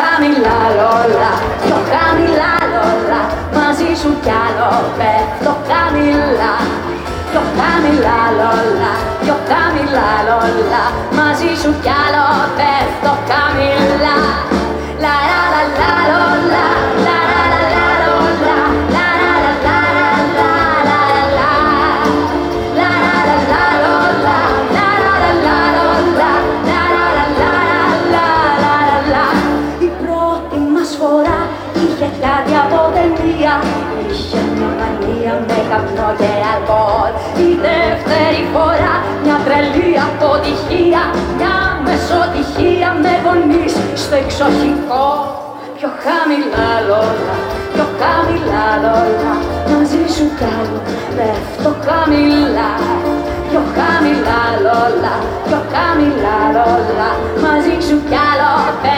χαμηλά λόλα, πιο χαμηλά λόλα, μαζί σου κι άλλο πέφτω χαμηλά. Πιο χαμηλά λόλα, πιο χαμηλά λόλα, μαζί σου κι άλλο πέφτω χαμηλά. Λα λα λα λα λόλα, λα λα λα λα λόλα, λα λα λα λα λα λα λα λα λα λα λόλα, λα λα λα λόλα, λα λα λα λα λα λα. Η πρώτη μας φορά είχε κάτι από ταινία, είχε μια μανία με καπνό και αλκοόλ. Η δεύτερη φορά μια τρελή αποτυχία, μια μεσοτυχία με γονείς στο εξοχικό. Πιο χαμηλά λόλα, πιο χαμηλά λόλα, μαζί σου κι άλλο πέφτω χαμηλά. Πιο χαμηλά λόλα, πιο χαμηλά λόλα, μαζί σου κι άλλο πέφτω.